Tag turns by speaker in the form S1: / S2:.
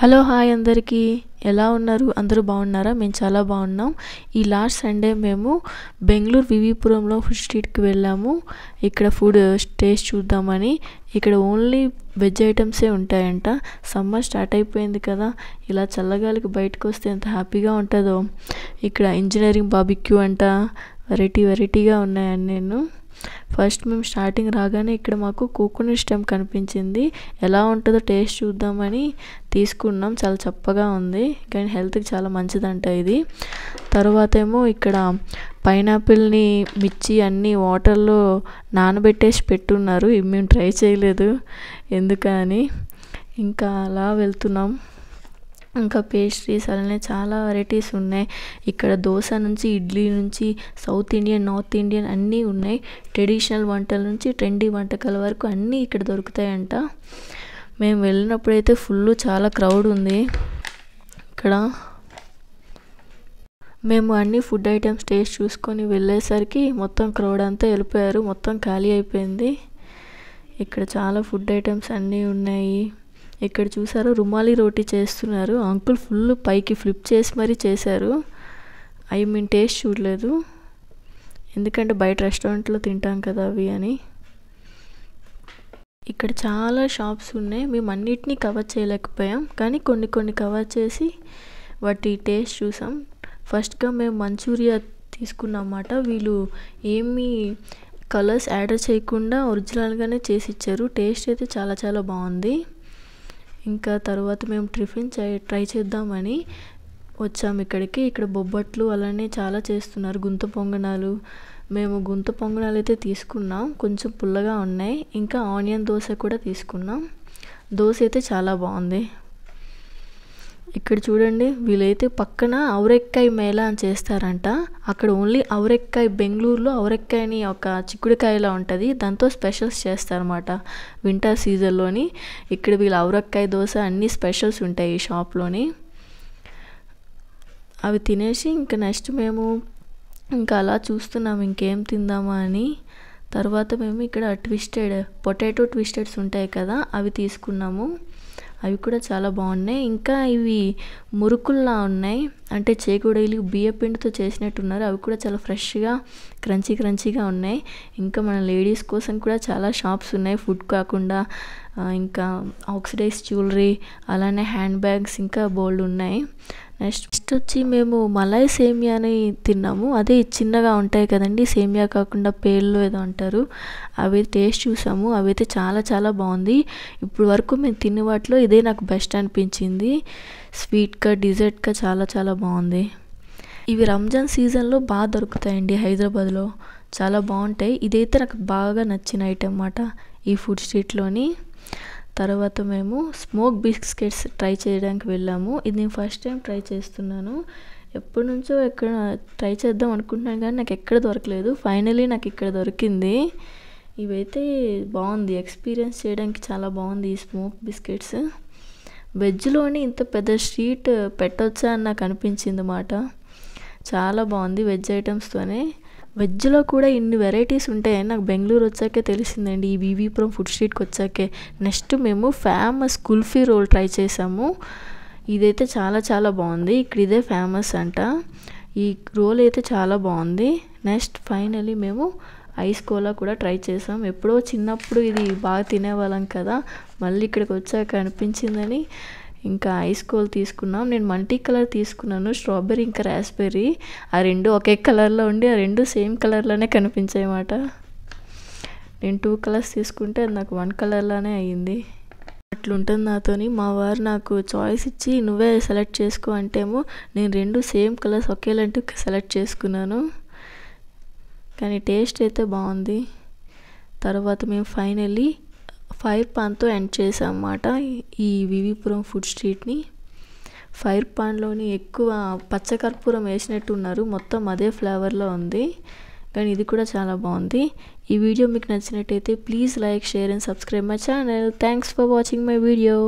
S1: Hello hi అందరికీ ఎలా ఉన్నారు? అందరూ బాగున్నారా? మేము చాలా బాగున్నాం. ఈ లాస్ట్ సండే మేము బెంగళూరు వివిపురంలో ఫుడ్ స్ట్రీట్కి వెళ్ళాము. ఇక్కడ ఫుడ్ టేస్ట్ చూద్దామని. ఇక్కడ ఓన్లీ వెజ్ ఐటమ్సే ఉంటాయంట. సమ్మర్ స్టార్ట్ అయిపోయింది కదా, ఇలా చల్లగాలికి బయటకు వస్తే ఎంత హ్యాపీగా ఉంటుందో. ఇక్కడ ఇంజనీరింగ్ బార్బిక్యూ అంట, వెరైటీగా ఉన్నాయని నేను ఫస్ట్ మేము స్టార్టింగ్ రాగానే ఇక్కడ మాకు కోకోనట్ స్టెమ్ కనిపించింది. ఎలా ఉంటుందో టేస్ట్ చూద్దామని తీసుకున్నాం. చాలా చప్పగా ఉంది కానీ హెల్త్కి చాలా మంచిదంట ఇది. తర్వాత ఏమో ఇక్కడ పైనాపిల్ని, మిర్చి అన్నీ వాటర్లో నానబెట్టేసి పెట్టున్నారు. ఇవి మేము ట్రై చేయలేదు ఎందుకని. ఇంకా అలా వెళ్తున్నాం. ఇంకా పేస్ట్రీస్ అలానే చాలా వెరైటీస్ ఉన్నాయి. ఇక్కడ దోశ నుంచి, ఇడ్లీ నుంచి, సౌత్ ఇండియన్, నార్త్ ఇండియన్ అన్నీ ఉన్నాయి. ట్రెడిషనల్ వంటల నుంచి ట్రెండీ వంటకాల వరకు అన్నీ ఇక్కడ దొరుకుతాయంట. మేము వెళ్ళినప్పుడైతే చాలా క్రౌడ్ ఉంది ఇక్కడ. మేము అన్ని ఫుడ్ ఐటమ్స్ టేస్ట్ చూసుకొని వెళ్ళేసరికి మొత్తం క్రౌడ్ అంతా వెళ్ళిపోయారు. మొత్తం ఖాళీ అయిపోయింది. ఇక్కడ చాలా ఫుడ్ ఐటమ్స్ అన్నీ ఉన్నాయి. ఇక్కడ చూసారు రుమాలి రోటీ చేస్తున్నారు. అంకుల్ పైకి ఫ్లిప్ చేసి మరీ చేశారు. అవి మేము టేస్ట్ చూడలేదు ఎందుకంటే బయట రెస్టారెంట్లో తింటాం కదా అవి అని. ఇక్కడ చాలా షాప్స్ ఉన్నాయి. మేము అన్నిటినీ కవర్ చేయలేకపోయాం కానీ కొన్ని కవర్ చేసి వాటి టేస్ట్ చూసాం. ఫస్ట్గా మేము మంచూరియా తీసుకున్నమాట. వీళ్ళు ఏమీ కలర్స్ యాడ్ చేయకుండా ఒరిజినల్గానే చేసి ఇచ్చారు. టేస్ట్ అయితే చాలా బాగుంది. ఇంకా తర్వాత మేము టిఫిన్ ట్రై చేద్దామని వచ్చాము ఇక్కడికి. ఇక్కడ బొబ్బట్లు అలానే చాలా చేస్తున్నారు. గుంత పొంగనాలు. మేము గుంత పొంగనాలు అయితే తీసుకున్నాం, కొంచెం పుల్లగా ఉన్నాయి. ఇంకా ఆనియన్ దోశ కూడా తీసుకున్నాం. దోశ అయితే చాలా బాగుంది. ఇక్కడ చూడండి, వీళ్ళైతే పక్కన ఔరెక్కాయ మేళా అని చేస్తారంట. అక్కడ ఓన్లీ ఔరెక్కాయ, బెంగళూరులో ఔరెక్కాయని ఒక చిక్కుడుకాయలా ఉంటుంది, దాంతో స్పెషల్స్ చేస్తారన్నమాట వింటర్ సీజన్లోని. ఇక్కడ వీళ్ళు ఔరెక్కాయ దోశ అన్ని స్పెషల్స్ ఉంటాయి ఈ షాప్లోని. అవి తినేసి ఇంకా నెక్స్ట్ మేము ఇంకా అలా చూస్తున్నాము ఇంకేం తిందామా అని. తర్వాత మేము ఇక్కడ పొటాటో ట్విస్టెడ్స్ ఉంటాయి కదా, అవి తీసుకున్నాము. అవి కూడా చాలా బాగున్నాయి. ఇంకా ఇవి మురుకుల్లా ఉన్నాయి, అంటే చేకుడీలు బియ్య పిండితో చేసినట్టున్నారు. అవి కూడా చాలా ఫ్రెష్గా క్రంచీగా ఉన్నాయి. ఇంకా మన లేడీస్ కోసం కూడా చాలా షాప్స్ ఉన్నాయి ఫుడ్ కాకుండా. ఇంకా ఆక్సిడైజ్ జ్యువెలరీ అలానే హ్యాండ్ బ్యాగ్స్ ఇంకా బోల్డ్ ఉన్నాయి. నెక్స్ట్ వచ్చి మేము మలాయ్ సేమియాని తిన్నాము. అదే చిన్నగా ఉంటాయి కదండి, సేమియా కాకుండా పేర్లు ఏదో అంటారు. అవి టేస్ట్ చూసాము. అవైతే చాలా బాగుంది. ఇప్పుడు వరకు మేము తిన్న వాటిలో ఇదే నాకు బెస్ట్ అనిపించింది. స్వీట్గా, డిజర్ట్గా చాలా బాగుంది. ఇవి రంజాన్ సీజన్లో బాగా దొరుకుతాయండి హైదరాబాద్లో. చాలా బాగుంటాయి. ఇదైతే నాకు బాగా నచ్చిన ఐటెం అన్నమాట ఈ ఫుడ్ స్ట్రీట్లోని. తర్వాత మేము స్మోక్ బిస్కెట్స్ ట్రై చేయడానికి వెళ్ళాము. ఇది నేను ఫస్ట్ టైం ట్రై చేస్తున్నాను. ఎప్పటి నుంచో ఎక్కడ ట్రై చేద్దాం అనుకుంటున్నాను కానీ నాకు ఎక్కడ దొరకలేదు. ఫైనలీ నాకు ఇక్కడ దొరికింది. ఇవైతే బాగుంది, ఎక్స్పీరియన్స్ చేయడానికి చాలా బాగుంది ఈ స్మోక్ బిస్కెట్స్. వెజ్లోని ఇంత పెద్ద స్ట్రీట్ పెట్టొచ్చా అని నాకు అనిపించింది అన్నమాట. చాలా బాగుంది వెజ్ ఐటమ్స్తోనే. వెజ్లో కూడా ఇన్ని వెరైటీస్ ఉంటాయని నాకు బెంగళూరు వచ్చాకే తెలిసిందండి, ఈ వివిపురం ఫుడ్ స్ట్రీట్కి వచ్చాకే. నెక్స్ట్ మేము ఫేమస్ కుల్ఫీ రోల్ ట్రై చేసాము. ఇదైతే చాలా బాగుంది. ఇక్కడ ఇదే ఫేమస్ అంట. ఈ రోల్ అయితే చాలా బాగుంది. నెక్స్ట్ ఫైనలీ మేము ఐస్ కోలా కూడా ట్రై చేసాం. ఎప్పుడో చిన్నప్పుడు ఇది బాగా తినేవాళ్ళం కదా, మళ్ళీ ఇక్కడికి వచ్చాక అనిపించిందని ఇంకా ఐస్ కోల్ తీసుకున్నాం. నేను మల్టీ కలర్ తీసుకున్నాను, స్ట్రాబెర్రీ ఇంకా రాస్బెర్రీ. ఆ రెండు ఒకే కలర్లో ఉండి ఆ రెండు సేమ్ కలర్లోనే కనిపించాయి అన్నమాట. నేను 2 కలర్స్ తీసుకుంటే అది నాకు 1 కలర్లోనే అయ్యింది. అట్లుంటుంది నాతోని. మా వారు నాకు చాయిస్ ఇచ్చి నువ్వే సెలెక్ట్ చేసుకో అంటేమో నేను 2 సేమ్ కలర్స్ ఒకేలాంటి సెలెక్ట్ చేసుకున్నాను. కానీ టేస్ట్ అయితే బాగుంది. తర్వాత మేము ఫైనల్లీ ఫైర్ పాన్తో ఎండ్ చేసాం అన్నమాట ఈ వివిపురం ఫుడ్ స్ట్రీట్ని. ఫైర్ పాన్లోని ఎక్కువ పచ్చకర్పూరం వేసినట్టు ఉన్నారు, మొత్తం అదే ఫ్లేవర్లో ఉంది. కానీ ఇది కూడా చాలా బాగుంది. ఈ వీడియో మీకు నచ్చినట్టయితే please like, share and subscribe my channel. Thanks for watching my video.